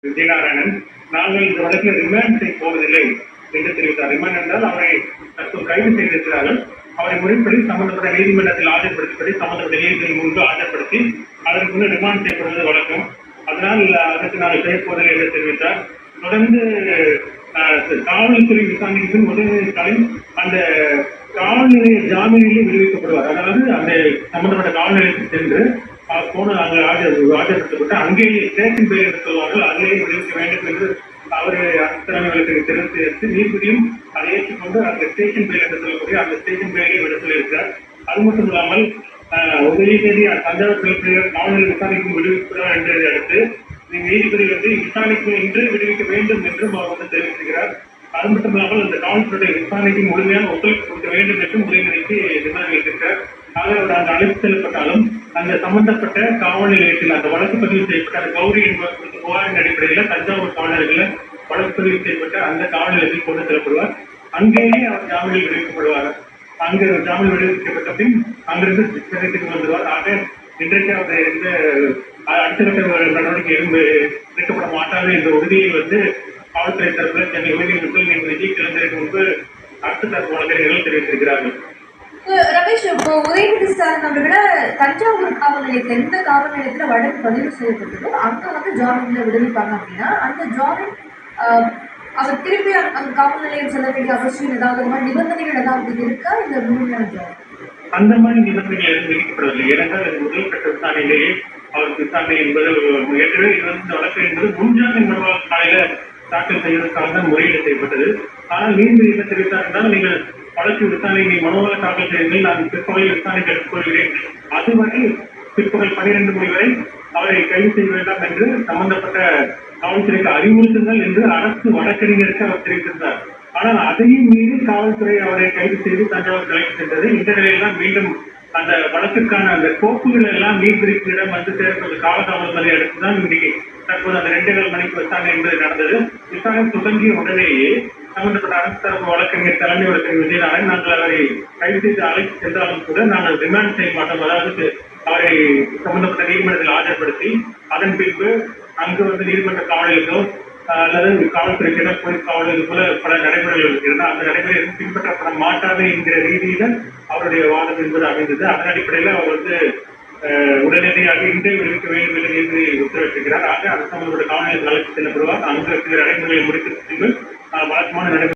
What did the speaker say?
விஜயநாராயணன், நாங்கள் இந்த வழக்கில் ரிமாண்ட் செய்ய போவதில்லை என்று தெரிவித்தார். ரிமாண்ட் என்றால் அவரை தற்போது கைது செய்திருக்கிறார்கள். அவரை முறைப்படி சம்பந்தப்பட்ட நீதிமன்றத்தில் ஆஜர்படுத்தப்படி சம்பந்தப்பட்ட நீதிபதி முன்பு ஆஜர்படுத்தி அதற்கு முன்பு ரிமாண்ட் செய்யப்படுவது வழக்கம். அதனால் அதற்கு நாங்கள் செய்ய போவதில்லை என்று தெரிவித்தார். தொடர்ந்து காவல்துறை விசாரணைக்கு முதல்நிலை ஸ்டாலின் அந்த காவல் நிலைய ஜாமீனிலே விடுவிக்கப்படுவார். அதாவது அந்த சம்பந்தப்பட்ட காவல் நிலையத்துக்கு சென்று போன அங்கு ஆஜர்படுத்தப்பட்டு அங்கேயே ஸ்டேஷன் பெயர் என்று சொல்வார்கள், அதிலேயே விடுவிக்க வேண்டும் என்று அவர் தலைமைகளுக்கு தெரிவித்து நீதிபதியும் அதை ஏற்றுக்கொண்டு அந்த ஸ்டேஷன் பெயர் என்று சொல்லக்கூடிய அந்த ஸ்டேஷன் பெயரை விட சொல்லியிருக்கிறார். அது மட்டும் இல்லாமல் உதயநிதி தஞ்சாவூர் கிளப்பினர் காவல்நிலை விசாரணைக்கு விடுவிக்கிறார் என்றதை அடுத்து நீதிபதி விசாரணைக்கு என்று விடுவிக்க வேண்டும் என்றும் அவர் தெரிவித்திருக்கிறார். அது மட்டும் இல்லாமல் அந்த காவல்துறை விசாரணைக்கு முழுமையான ஒத்துழைப்பு கொடுக்க வேண்டும் என்றும் உதயநிதிக்கு நிபந்தனை இருக்கிறார். ஆக அந்த அழைப்பு செல்லப்பட்டாலும் அந்த சம்பந்தப்பட்ட காவல் நிலையத்தில் அந்த வழக்கு பதிவு செய்யப்பட்ட அந்த கௌரி என்பவர் புகாரின் அடிப்படையில் தஞ்சாவூர் காவலர்களில் வழக்கு பதிவு செய்யப்பட்ட அந்த காவல் நிலையத்தில் கொண்டு செல்லப்படுவார். அங்கேயே அவர் ஜாமீனில் விடுவிக்கப்படுவார். அங்கு ஜாமீன் விடுவிக்கப்பட்ட பின் அங்கிருந்து சிறைக்கு வந்துடுவார். ஆக இன்றைக்கு அவர் எந்த அடுத்த கட்ட நடவடிக்கை எடுக்கப்பட மாட்டாது என்ற உறுதியை காவல்துறை தரப்பில் சென்னை உயர்நீதிமன்றத்தில் நீதிபதி கிளம்பிற்கு முன்பு அடுத்த தரப்பு வழக்கறிஞர்கள் தெரிவித்திருக்கிறார்கள். ரமேஷ், இப்போ உதயநிதி ஸ்டாலின் அவர்களை தஞ்சாவூர் காவல் நிலையத்தில் எந்த காவல் நிலையத்தில் வழக்கு பதிவு செய்யப்பட்டதோ அங்கே ஜாமீன்ல விடுவிப்பாங்க அப்படின்னா அந்த ஜாமீன் அவர் திருப்பி அந்த காவல் நிலையம் செல்ல வேண்டிய அவசியம் ஏதாவது நிபந்தனைகள் ஏதாவது இருக்கா? இந்த முழுமையான ஜாமீன் அந்த மாதிரி நிபந்தனைகள் எதுவும் விதிக்கப்படவில்லை. ஏனென்றால் அது முதல் கட்ட விசாரணையிலேயே அவருக்கு விசாரணை என்பது ஏற்கனவே இந்த வழக்கு என்பது முன்ஜாமீன் மனுவாக காலையில தாக்கல் செய்வதற்காக தான் முறையீடு செய்யப்பட்டது. ஆனால் நீதிபதி என்ன தெரிவித்தார் என்றால், நீங்கள் வழக்கு விசாரணை மனுவாக தாக்கல் செய்யுங்கள், நான் பிற்பகலில் விசாரணைக்கு எடுத்துக்கொள்கிறேன். அதுவரை பிற்பகல் 12 மணி வரை அவரை கைது செய்ய வேண்டாம் என்று சம்பந்தப்பட்ட காவல்துறைக்கு அறிவுறுத்துங்கள் என்று அரசு வழக்கறிஞருக்கு அவர் தெரிவித்திருந்தார். ஆனால் அதையும் மீறி காவல்துறை அவரை கைது செய்து தஞ்சாவூர் கிளைக்கு சென்றது. இந்த நிலையில்தான் மீண்டும் அந்த வழக்குக்கான அந்த கோப்புகள் எல்லாம் நீதிபதியிடம் சேர்ப்பது காலதாமதத்தை அடுத்துதான் இன்னைக்கு தற்போது அந்த 2.5 மணிக்கு விசாரணை என்பது நடந்தது. விசாரணை தொடங்கிய உடனேயே சம்பந்தப்பட்ட அரசு தரப்பு வழக்கறிஞர் தலைமை வழக்கறிஞர் விஜயநாராயணன், நாங்கள் அவரை கைது செய்து அழைத்து சென்றாலும் கூட நாங்கள் ரிமாண்ட் செய்ய மாட்டோம், அதாவது அவரை சம்பந்தப்பட்ட நீதிமன்றத்தில் ஆஜர்படுத்தி அதன் பின்பு அங்கு நீதிமன்ற காவலர்களோ அல்லது காவல்துறையினர் போலீஸ் காவலர்கள் போல பல நடைமுறைகள் இருக்கிறது. அந்த நடைமுறை பின்பற்றப்பட மாட்டாது என்கிற ரீதியில அவருடைய வாதம் என்பது அமைந்தது. அதன் அடிப்படையில் அவர் உடனடியாக இன்றை விடுவிக்க வேண்டும் என்று நீதிபதி உத்தரவிட்டிருக்கிறார். ஆக அது சம்பந்தப்பட்ட காவல் நிலையத்தில் அழைத்து செல்லப்படுவார். அங்கு நடைமுறையை முடித்த பின்பு வழக்கமான நடைமுறை